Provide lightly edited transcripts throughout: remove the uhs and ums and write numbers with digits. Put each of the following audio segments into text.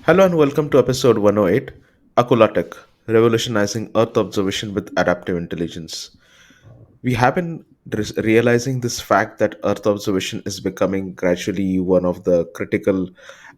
Hello and welcome to episode 108, Akula Tech, Revolutionizing Earth Observation with Adaptive Intelligence. We have been realizing this fact that Earth observation is becoming gradually one of the critical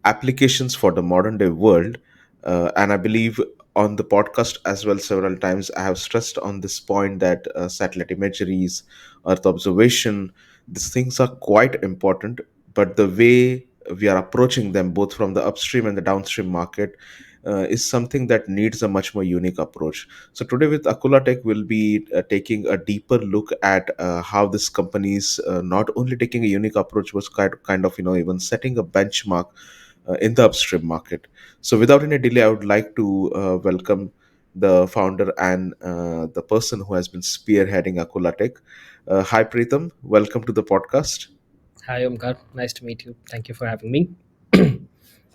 applications for the modern day world. And I believe on the podcast as well, several times, I have stressed on this point that satellite imageries, Earth observation, these things are quite important, but the way we are approaching them, both from the upstream and the downstream market, is something that needs a much more unique approach. So today with Akula Tech, we'll be taking a deeper look at how this company is not only taking a unique approach, but kind of even setting a benchmark in the upstream market. So without any delay, I would like to welcome the founder and the person who has been spearheading Akula Tech. Hi Preetham, welcome to the podcast. Hi, Omkar. Nice to meet you. Thank you for having me.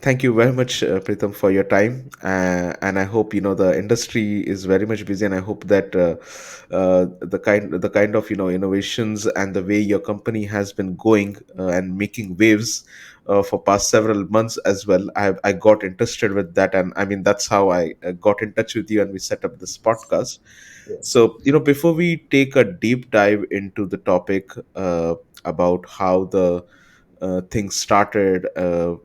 Thank you very much, Pritham, for your time. And I hope the industry is very much busy, and I hope that the kind of innovations and the way your company has been going and making waves for past several months as well. I got interested with that, and I mean that's how I got in touch with you, and we set up this podcast. Yes. So before we take a deep dive into the topic about how the things started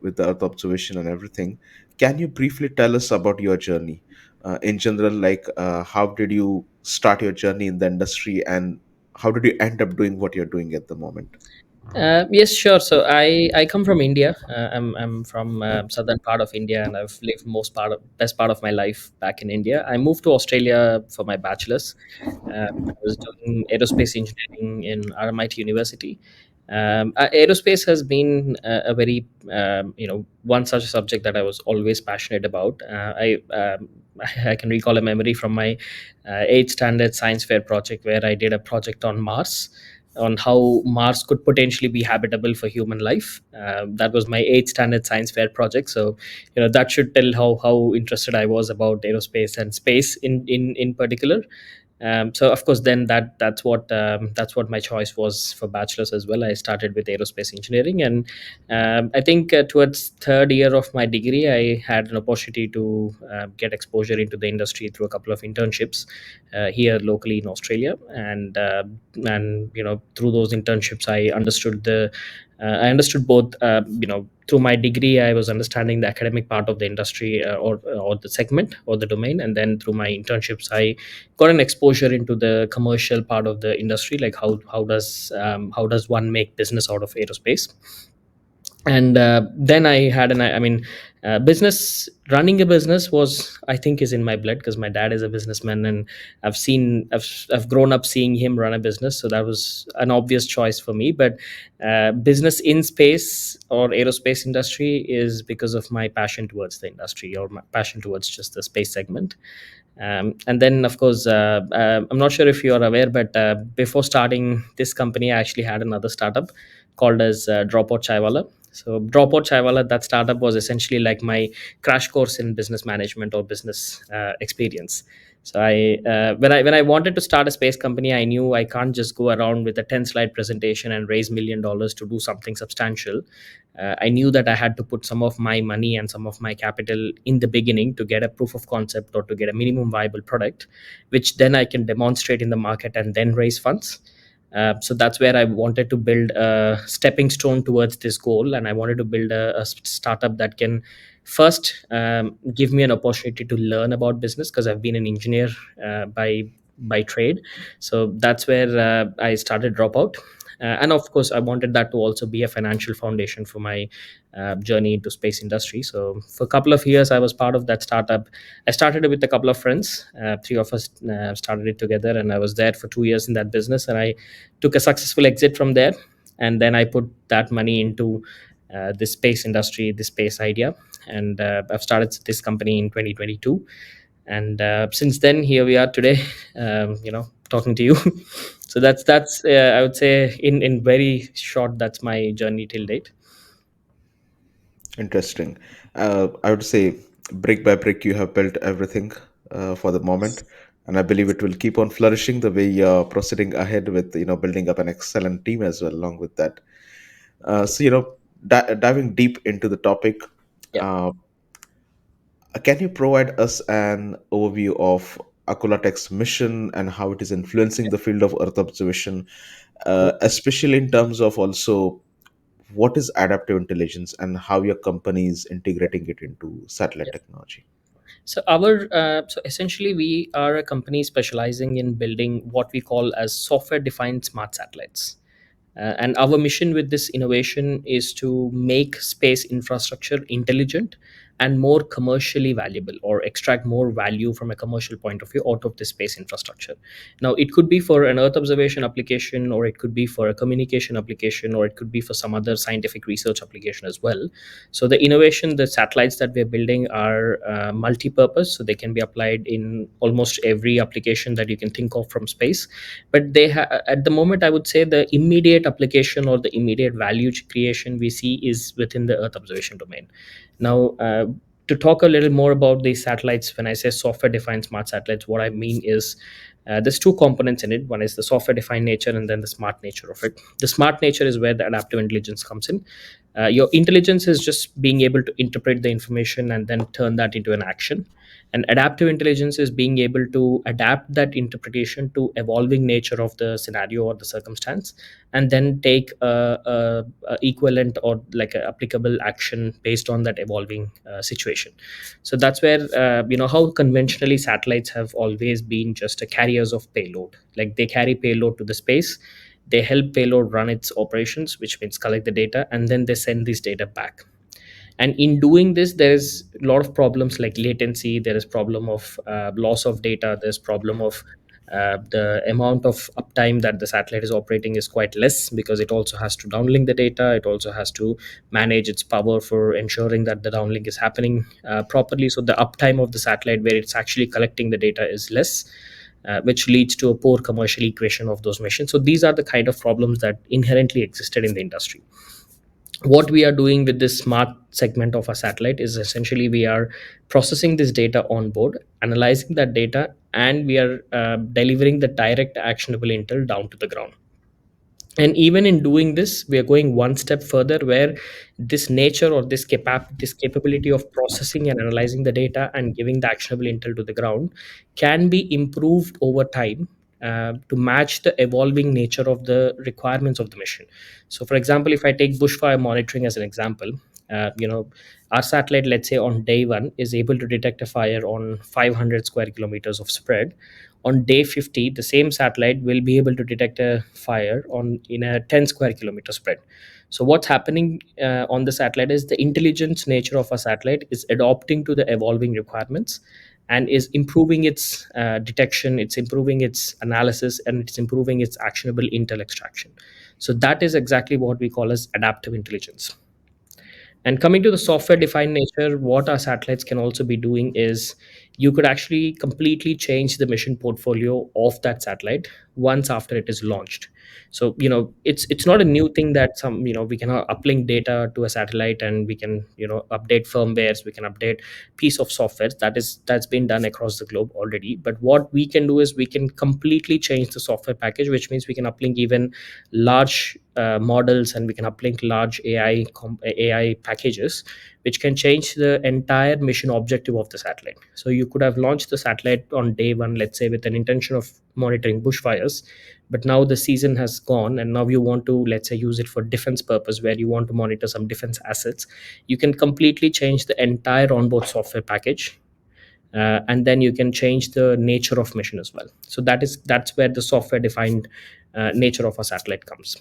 with the Earth observation and everything. Can you briefly tell us about your journey in general? Like, how did you start your journey in the industry, and how did you end up doing what you're doing at the moment? Yes, sure. So I come from India. I'm from southern part of India, and I've lived most part of best part of my life back in India. I moved to Australia for my bachelor's. I was doing aerospace engineering in RMIT University. Aerospace has been a very one such subject that I was always passionate about. I can recall a memory from my eighth standard science fair project where I did a project on Mars, on how Mars could potentially be habitable for human life. That was my eighth standard science fair project. So, that should tell how interested I was about aerospace and space in particular. So of course, then that's what my choice was for bachelor's as well. I started with aerospace engineering, and I think towards third year of my degree, I had an opportunity to get exposure into the industry through a couple of internships here locally in Australia, and through those internships, I understood both. Through my degree, I was understanding the academic part of the industry, or the segment or the domain, and then through my internships, I got an exposure into the commercial part of the industry, like how does one make business out of aerospace. And then I had an I mean business running a business was, I think, is in my blood, because my dad is a businessman, and I've grown up seeing him run a business, so that was an obvious choice for me. But business in space or aerospace industry is because of my passion towards the industry, or my passion towards just the space segment. And then, of course, I'm not sure if you are aware, but before starting this company, I actually had another startup called as Dropout Chaiwala. So Dropout Chaiwala, that startup was essentially like my crash course in business management or business experience. So when I wanted to start a space company, I knew I can't just go around with a 10 slide presentation and raise $1 million to do something substantial. I knew that I had to put some of my money and some of my capital in the beginning to get a proof of concept or to get a minimum viable product, which then I can demonstrate in the market and then raise funds. So that's where I wanted to build a stepping stone towards this goal, and I wanted to build a startup that can first give me an opportunity to learn about business, because I've been an engineer by trade. So that's where I started Dropout. And of course, I wanted that to also be a financial foundation for my journey into space industry. So for a couple of years, I was part of that startup. I started it with a couple of friends. Three of us started it together, and I was there for 2 years in that business. And I took a successful exit from there, and then I put that money into the space industry, the space idea, and I've started this company in 2022. And since then, here we are today, talking to you. So that's I would say, in very short, that's my journey till date. Interesting. I would say brick by brick, you have built everything for the moment, and I believe it will keep on flourishing the way you're proceeding ahead with building up an excellent team as well along with that. So diving deep into the topic, Yeah. uh, Can you provide us an overview of Akula Tech's mission and how it is influencing the field of Earth observation, especially in terms of also what is adaptive intelligence and how your company is integrating it into satellite technology? So essentially we are a company specializing in building what we call as software defined smart satellites. And our mission with this innovation is to make space infrastructure intelligent and more commercially valuable, or extract more value from a commercial point of view out of the space infrastructure. Now, it could be for an Earth observation application, or it could be for a communication application, or it could be for some other scientific research application as well. So, the innovation, the satellites that we're building are multi purpose, so they can be applied in almost every application that you can think of from space. But at the moment, I would say the immediate application or the immediate value creation we see is within the Earth observation domain. Now, to talk a little more about these satellites, when I say software defined smart satellites, what I mean is there's two components in it. One is the software defined nature, and then the smart nature of it. The smart nature is where the adaptive intelligence comes in. Your intelligence is just being able to interpret the information and then turn that into an action. And adaptive intelligence is being able to adapt that interpretation to evolving nature of the scenario or the circumstance, and then take a equivalent or like a applicable action based on that evolving situation. So that's where how conventionally satellites have always been just a carriers of payload. Like they carry payload to the space, they help payload run its operations, which means collect the data, and then they send this data back. And in doing this, there's a lot of problems like latency, there is problem of loss of data, there's problem of the amount of uptime that the satellite is operating is quite less, because it also has to downlink the data, it also has to manage its power for ensuring that the downlink is happening properly. So the uptime of the satellite where it's actually collecting the data is less, which leads to a poor commercial equation of those missions. So these are the kind of problems that inherently existed in the industry. What we are doing with this smart segment of our satellite is essentially we are processing this data on board, analyzing that data, and we are delivering the direct actionable intel down to the ground. And even in doing this, we are going one step further, where this nature or this capability of processing and analyzing the data and giving the actionable intel to the ground can be improved over time to match the evolving nature of the requirements of the mission. So for example, if I take bushfire monitoring as an example, our satellite, let's say on day one, is able to detect a fire on 500 square kilometers of spread. On day 50, the same satellite will be able to detect a fire on in a 10 square kilometer spread. So what's happening on the satellite is the intelligence nature of a satellite is adopting to the evolving requirements, and is improving its detection, it's improving its analysis, and it's improving its actionable intel extraction. So that is exactly what we call as adaptive intelligence. And coming to the software defined nature, what our satellites can also be doing is you could actually completely change the mission portfolio of that satellite once after it is launched. So, it's not a new thing that we can uplink data to a satellite, and we can, update firmwares, we can update piece of software that's been done across the globe already. But what we can do is we can completely change the software package, which means we can uplink even large models, and we can uplink large AI packages, which can change the entire mission objective of the satellite. So you could have launched the satellite on day one, let's say, with an intention of monitoring bushfires, but now the season has gone, and now you want to, let's say, use it for defense purpose, where you want to monitor some defense assets. You can completely change the entire onboard software package, and then you can change the nature of mission as well. So that's where the software defined nature of a satellite comes.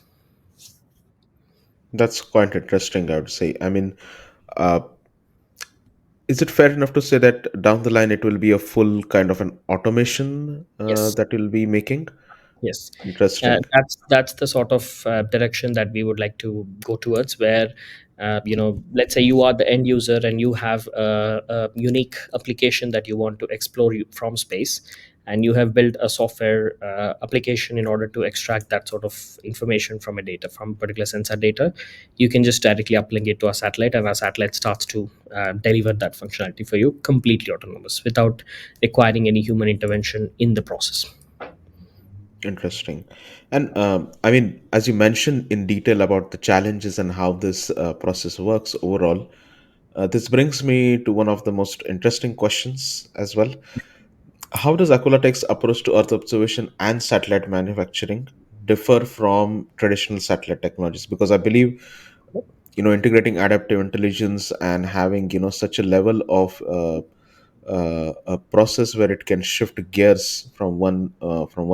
That's quite interesting, I would say. I mean, uh, is it fair enough to say that down the line it will be a full kind of an automation Yes. that you'll be making? Yes, Interesting. that's the sort of direction that we would like to go towards. Where, let's say you are the end user and you have a unique application that you want to explore from space, and you have built a software application in order to extract that sort of information from a data, from particular sensor data. You can just directly uplink it to a satellite, and our satellite starts to deliver that functionality for you, completely autonomous, without requiring any human intervention in the process. Interesting. And I mean, as you mentioned in detail about the challenges and how this process works overall, This brings me to one of the most interesting questions as well. How does Akula Tech's approach to Earth observation and satellite manufacturing differ from traditional satellite technologies? Because I believe, integrating adaptive intelligence and having, such a level of a process where it can shift gears from one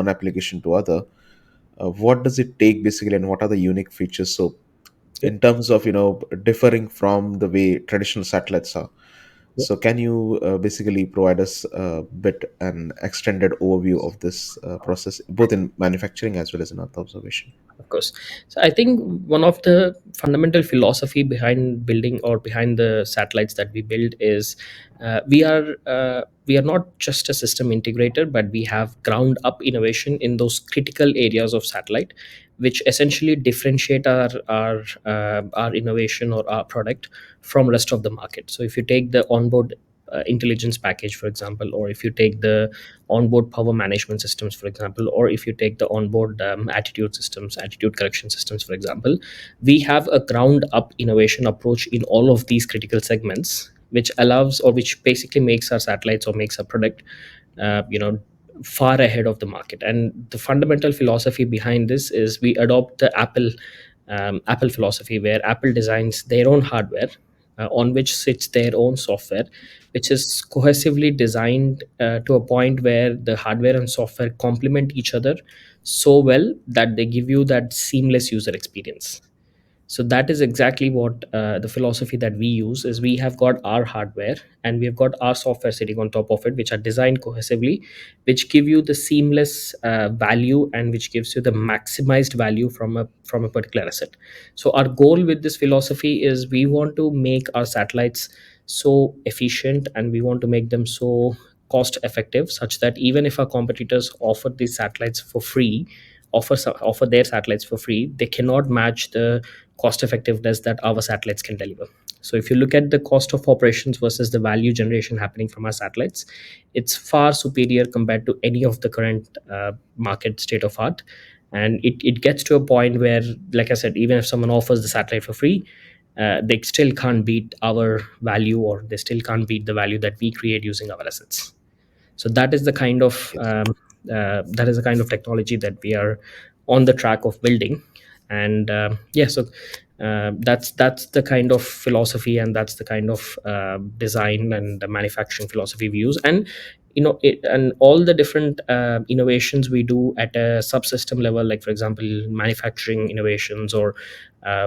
application to other. What does it take basically, and what are the unique features? So, Yeah, in terms of differing from the way traditional satellites are, yeah. so can you basically provide us a bit an extended overview of this process, both in manufacturing as well as in Earth observation? Of course. So I think one of the fundamental philosophy behind building or behind the satellites that we build is we are not just a system integrator, but we have ground up innovation in those critical areas of satellite, which essentially differentiate our innovation or our product from rest of the market. So if you take the onboard intelligence package, for example, or if you take the onboard power management systems, for example, or if you take the onboard attitude systems, attitude correction systems, for example, we have a ground up innovation approach in all of these critical segments, which allows or which basically makes our satellites or makes our product you know far ahead of the market. And the fundamental philosophy behind this is we adopt the Apple philosophy, where Apple designs their own hardware on which sits their own software, which is cohesively designed to a point where the hardware and software complement each other so well that they give you that seamless user experience. So that is exactly what the philosophy that we use is. We have got our hardware and we have got our software sitting on top of it, which are designed cohesively, which give you the seamless value and which gives you the maximized value from a particular asset. So our goal with this philosophy is we want to make our satellites so efficient and we want to make them so cost effective, such that even if our competitors offer these satellites for free, offer their satellites for free, they cannot match the cost effectiveness that our satellites can deliver. So if you look at the cost of operations versus the value generation happening from our satellites, it's far superior compared to any of the current market state of art. And it gets to a point where, like I said, even if someone offers the satellite for free, they still can't beat our value, or they still can't beat the value that we create using our assets. So that is the kind of technology that we are on the track of building. And yeah, so that's the kind of philosophy, and that's the kind of design and the manufacturing philosophy we use. And and all the different innovations we do at a subsystem level, like for example manufacturing innovations, or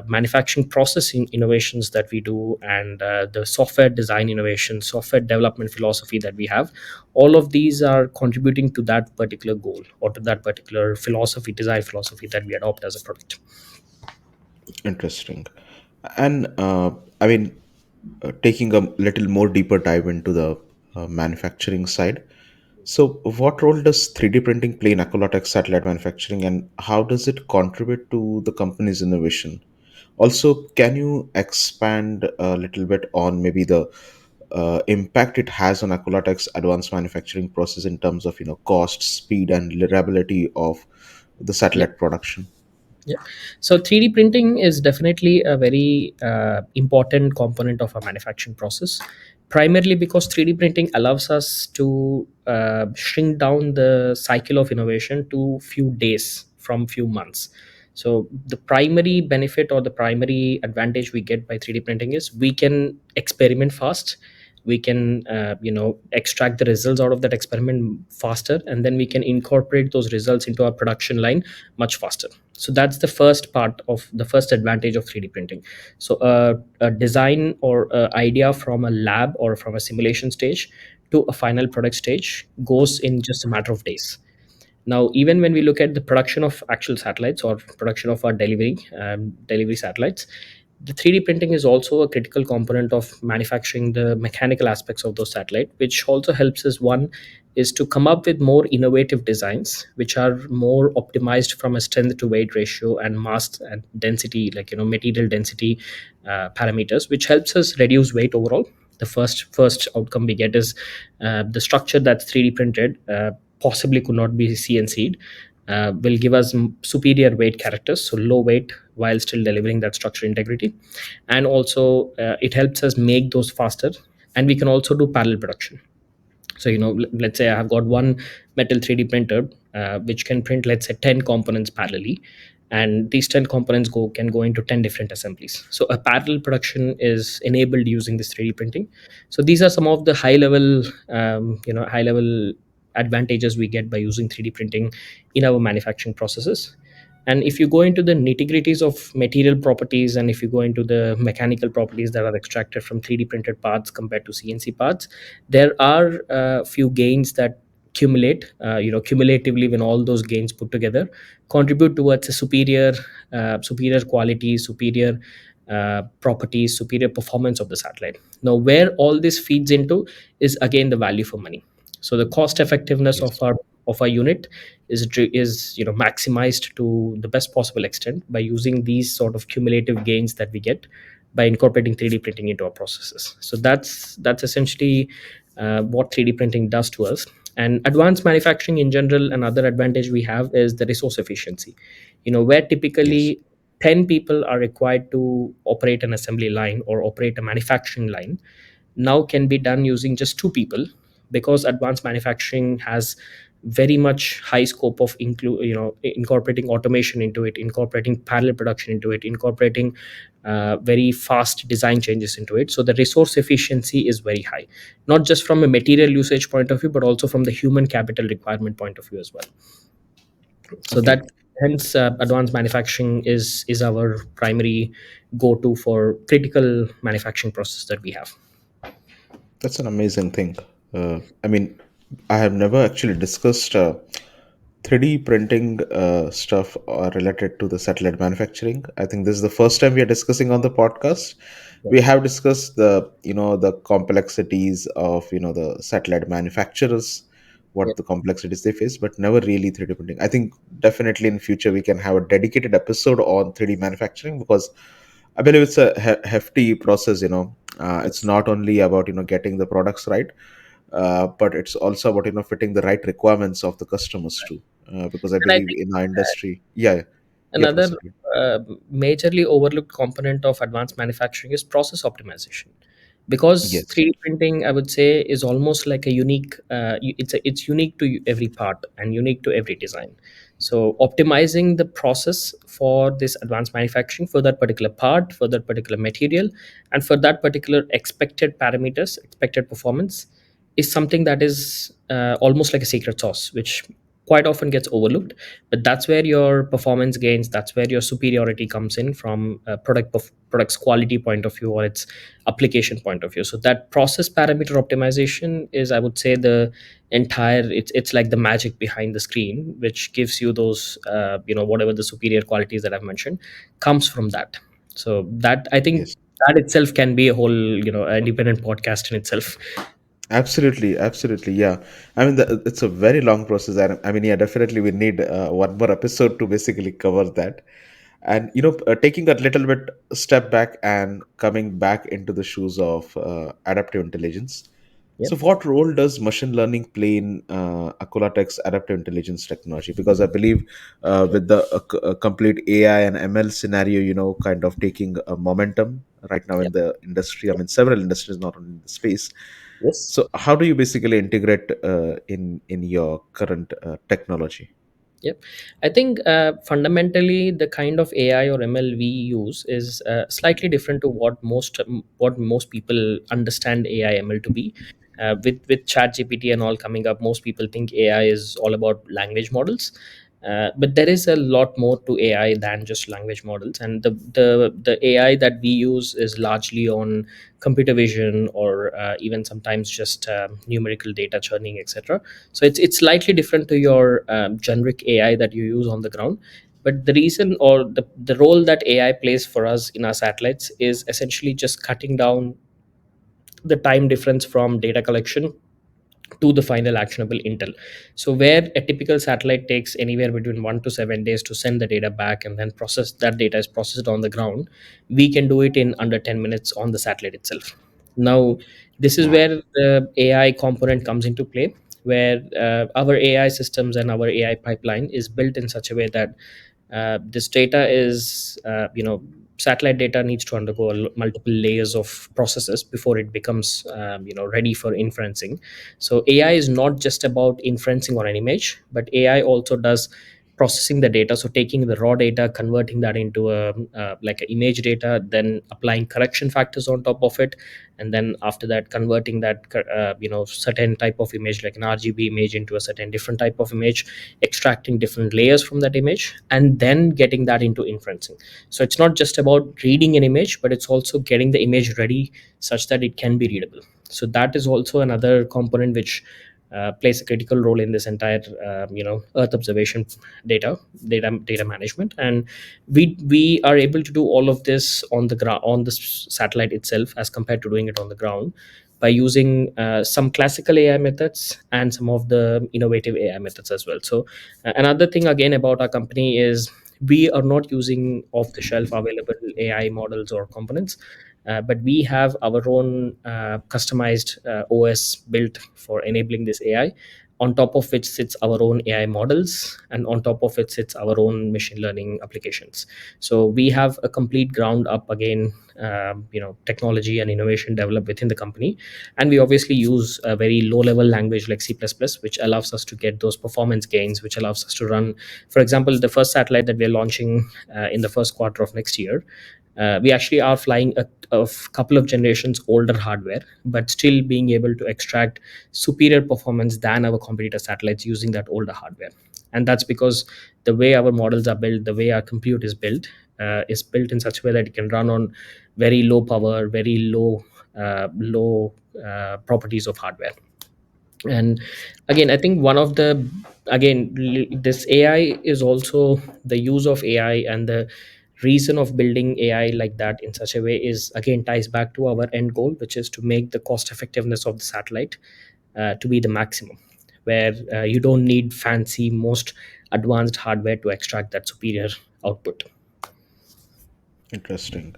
manufacturing processing innovations that we do, and the software design innovation, software development philosophy that we have, all of these are contributing to that particular goal or to that particular philosophy, design philosophy that we adopt as a product. Interesting. And I mean, taking a little more deeper dive into the manufacturing side. So, what role does 3D printing play in Akolotech satellite manufacturing, and how does it contribute to the company's innovation? Also, can you expand a little bit on maybe the impact it has on Akolotech's advanced manufacturing process in terms of cost, speed, and reliability of the Yeah. satellite production? Yeah. So 3D printing is definitely a very important component of our manufacturing process, primarily because 3D printing allows us to shrink down the cycle of innovation to few days from few months. So the primary benefit or the primary advantage we get by 3D printing is we can experiment fast. We can extract the results out of that experiment faster, and then we can incorporate those results into our production line much faster. So that's the first part of the first advantage of 3D printing. So a design or idea from a lab or from a simulation stage to a final product stage goes in just a matter of days. Now, even when we look at the production of actual satellites or production of our delivery satellites, the 3D printing is also a critical component of manufacturing the mechanical aspects of those satellites, which also helps us, one, is to come up with more innovative designs which are more optimized from a strength to weight ratio and mass and density, like material density parameters, which helps us reduce weight overall. The first outcome we get is the structure that's 3D printed possibly could not be CNC'd. will give us superior weight characters, so low weight while still delivering that structural integrity. And also it helps us make those faster, and we can also do parallel production. So let's say I have got one metal 3D printer, which can print, let's say, 10 components parallelly, and these 10 components can go into 10 different assemblies. So a parallel production is enabled using this 3D printing. So these are some of the high level advantages we get by using 3D printing in our manufacturing processes. And if you go into the nitty gritties of material properties, and if you go into the mechanical properties that are extracted from 3D printed parts compared to CNC parts, there are a few gains that cumulatively, when all those gains put together, contribute towards a superior quality, superior properties, superior performance of the satellite. Now, where all this feeds into is again the value for money. So the cost effectiveness Yes. of our unit is maximized to the best possible extent by using these sort of cumulative gains that we get by incorporating 3D printing into our processes. So that's essentially what 3D printing does to us. And advanced manufacturing in general, another advantage we have is the resource efficiency. Where Yes. typically 10 people are required to operate an assembly line or operate a manufacturing line, now can be done using just two people, because advanced manufacturing has very much high scope of incorporating automation into it, incorporating parallel production into it, incorporating very fast design changes into it. So the resource efficiency is very high, not just from a material usage point of view, but also from the human capital requirement point of view as well. So Okay. that, hence, advanced manufacturing is our primary go to for critical manufacturing process that we have. That's an amazing thing. I mean, I have never actually discussed 3D printing stuff related to the satellite manufacturing. I think this is the first time we are discussing on the podcast. Yeah. We have discussed the complexities of the satellite manufacturers, Yeah. what the complexities they face, but never really 3D printing. I think definitely in future we can have a dedicated episode on 3D manufacturing, because I believe it's a hefty process. It's Yes. not only about getting the products right, but it's also about fitting the right requirements of the customers too. Because I And I believe think in our industry, yeah, yeah, yeah, another proceed. uh, majorly overlooked component of advanced manufacturing is process optimization, because Yes, 3D printing, I would say, is almost like a unique it's unique to every part and unique to every design. So optimizing the process for this advanced manufacturing, for that particular part, for that particular material, and for that particular expected parameters, expected performance, is something that is almost like a secret sauce, which quite often gets overlooked. But that's where your performance gains, that's where your superiority comes in from a product's quality point of view or its application point of view. So that process parameter optimization is, I would say, the entire, it's like the magic behind the screen, which gives you those whatever the superior qualities that I've mentioned comes from that. So that, I think, yes. that itself can be a whole independent podcast in itself. Absolutely, absolutely. Yeah. I mean, it's a very long process. And I mean, yeah, definitely we need one more episode to basically cover that. And, taking a little bit step back and coming back into the shoes of adaptive intelligence. Yep. So, what role does machine learning play in Akula Tech's adaptive intelligence technology? Because I believe with the complete AI and ML scenario, kind of taking a momentum right now in Yep. the industry. I mean, several industries, not only in the space. Yes. So, how do you basically integrate in your current technology? Yep. I think fundamentally the kind of AI or ML we use is slightly different to what most people understand AI ML to be. With ChatGPT and all coming up, most people think AI is all about language models. But there is a lot more to AI than just language models, and the AI that we use is largely on computer vision, or even sometimes just numerical data churning, etc. So it's slightly different to your generic AI that you use on the ground. But the reason, or the role that AI plays for us in our satellites, is essentially just cutting down the time difference from data collection to the final actionable intel. So where a typical satellite takes anywhere between 1 to 7 days to send the data back, and then process that data is processed on the ground, we can do it in under 10 minutes on the satellite itself. Now, this is Wow. where the AI component comes into play, where our AI systems and our AI pipeline is built in such a way that this data is satellite data needs to undergo multiple layers of processes before it becomes ready for inferencing. So AI is not just about inferencing on an image, but AI also does processing the data, so taking the raw data, converting that into a like a image data, then applying correction factors on top of it, and then after that converting that certain type of image like an RGB image into a certain different type of image, extracting different layers from that image, and then getting that into inferencing. So it's not just about reading an image, but it's also getting the image ready such that it can be readable. So that is also another component which plays a critical role in this entire earth observation data management. And we are able to do all of this on the ground, on the satellite itself, as compared to doing it on the ground, by using some classical AI methods and some of the innovative AI methods as well. So another thing again about our company is we are not using off the shelf available AI models or components, but we have our own customized OS built for enabling this AI, on top of which sits our own AI models, and on top of it sits our own machine learning applications. So we have a complete ground up again, technology and innovation developed within the company. And we obviously use a very low level language like C++, which allows us to get those performance gains, which allows us to run, for example, the first satellite that we're launching in the first quarter of next year. We actually are flying a couple of generations older hardware, but still being able to extract superior performance than our competitor satellites using that older hardware. And that's because the way our models are built, the way our compute is built in such a way that it can run on very low power, very low properties of hardware. And again, I think one of the this AI is also the use of AI, and the reason of building AI like that in such a way is again ties back to our end goal, which is to make the cost effectiveness of the satellite to be the maximum, where you don't need fancy most advanced hardware to extract that superior output. Interesting.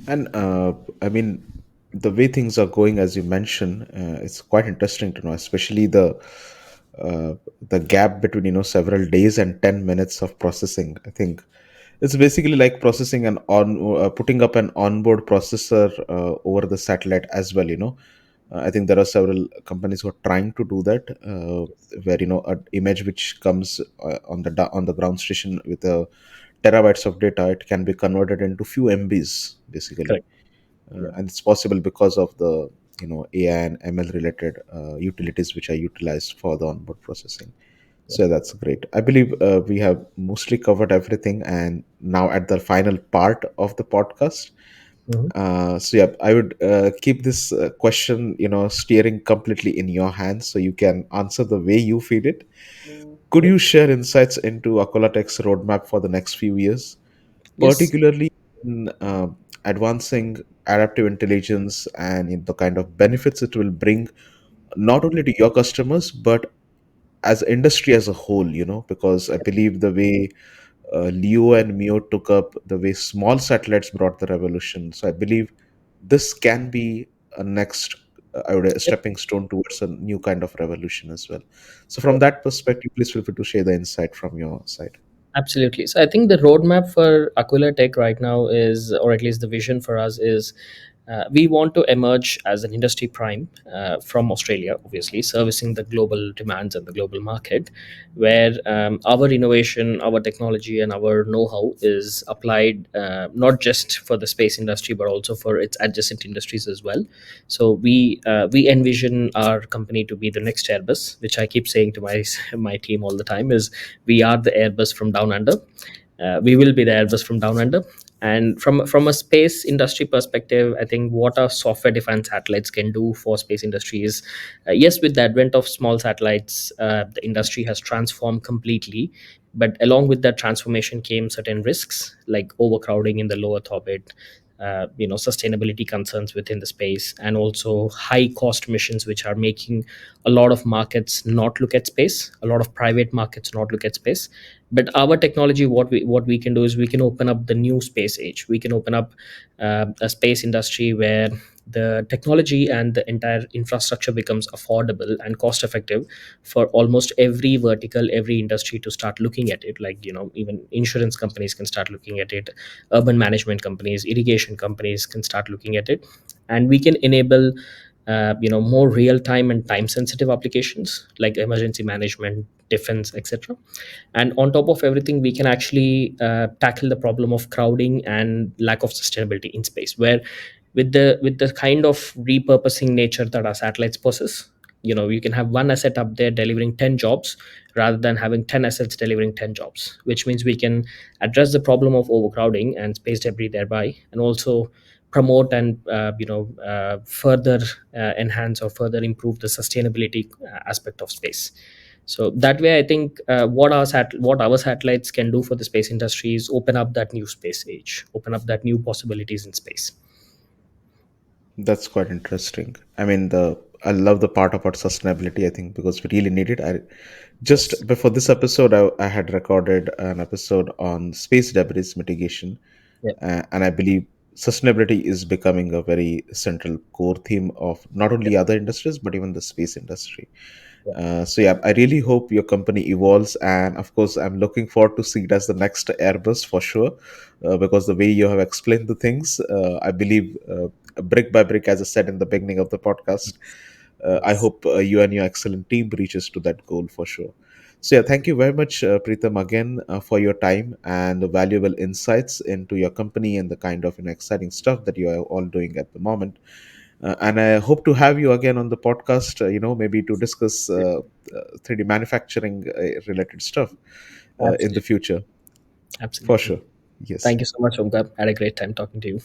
And I mean, the way things are going, as you mentioned, it's quite interesting to know, especially uh, the gap between several days and 10 minutes of processing. I think it's basically like processing an putting up an onboard processor over the satellite as well. I think there are several companies who are trying to do that, where an image which comes on the ground station with a terabytes of data, it can be converted into few MBs basically. Correct. Yeah. And it's possible because of the AI and ML related utilities which are utilized for the onboard processing. Yeah. So that's great. I believe we have mostly covered everything, and now at the final part of the podcast. Mhm. So yeah, I would keep this question, steering completely in your hands, so you can answer the way you feel it. Could Mhm. you share insights into Akula Tech's roadmap for the next few years, Yes. particularly in advancing adaptive intelligence and in the kind of benefits it will bring not only to your customers but as industry as a whole? Because I believe the way Leo and Mio took up, the way small satellites brought the revolution. So I believe this can be a next, I would say, a stepping stone towards a new kind of revolution as well. So from that perspective, please feel free to share the insight from your side. Absolutely. So I think the roadmap for Aquila Tech right now is, or at least the vision for us is, we want to emerge as an industry prime from Australia, obviously, servicing the global demands and the global market, where our innovation, our technology, and our know-how is applied not just for the space industry, but also for its adjacent industries as well. So we envision our company to be the next Airbus, which I keep saying to my team all the time is we are the Airbus from down under. We will be the Airbus from down under. And from a space industry perspective, I think what our software defined satellites can do for space industry is, yes, with the advent of small satellites, the industry has transformed completely. But along with that transformation came certain risks like overcrowding in the low Earth orbit, sustainability concerns within the space, and also high cost missions which are making a lot of markets not look at space, a lot of private markets not look at space. But our technology, what we can do is we can open up the new space age. We can open up a space industry where the technology and the entire infrastructure becomes affordable and cost effective for almost every vertical, every industry to start looking at it. Like, even insurance companies can start looking at it, urban management companies, irrigation companies can start looking at it, and we can enable more real time and time sensitive applications like emergency management, defense, etc. And on top of everything, we can actually tackle the problem of crowding and lack of sustainability in space, where with the kind of repurposing nature that our satellites possess, you can have one asset up there delivering 10 jobs rather than having 10 assets delivering 10 jobs, which means we can address the problem of overcrowding and space debris thereby, and also promote and further enhance or further improve the sustainability aspect of space. So that way, I think what our satellites can do for the space industry is open up that new space age, open up that new possibilities in space. That's quite interesting. I mean, the I love the part about sustainability. I think because we really need it. I just Yes. before this episode, I had recorded an episode on space debris mitigation, Yeah. and I believe sustainability is becoming a very central core theme of not Yeah. only other industries but even the space industry. Yeah. So yeah, I really hope your company evolves, and of course, I'm looking forward to see it as the next Airbus for sure, because the way you have explained the things, I believe brick by brick, as I said in the beginning of the podcast. I Yes. hope you and your excellent team reaches to that goal for sure. So yeah, thank you very much, Preetham, again for your time and the valuable insights into your company and the kind of exciting stuff that you are all doing at the moment. And I hope to have you again on the podcast, maybe to discuss 3D manufacturing related stuff in the Absolutely. future, for Absolutely. sure. Yes. Thank you so much, Omkar. Had a great time talking to you.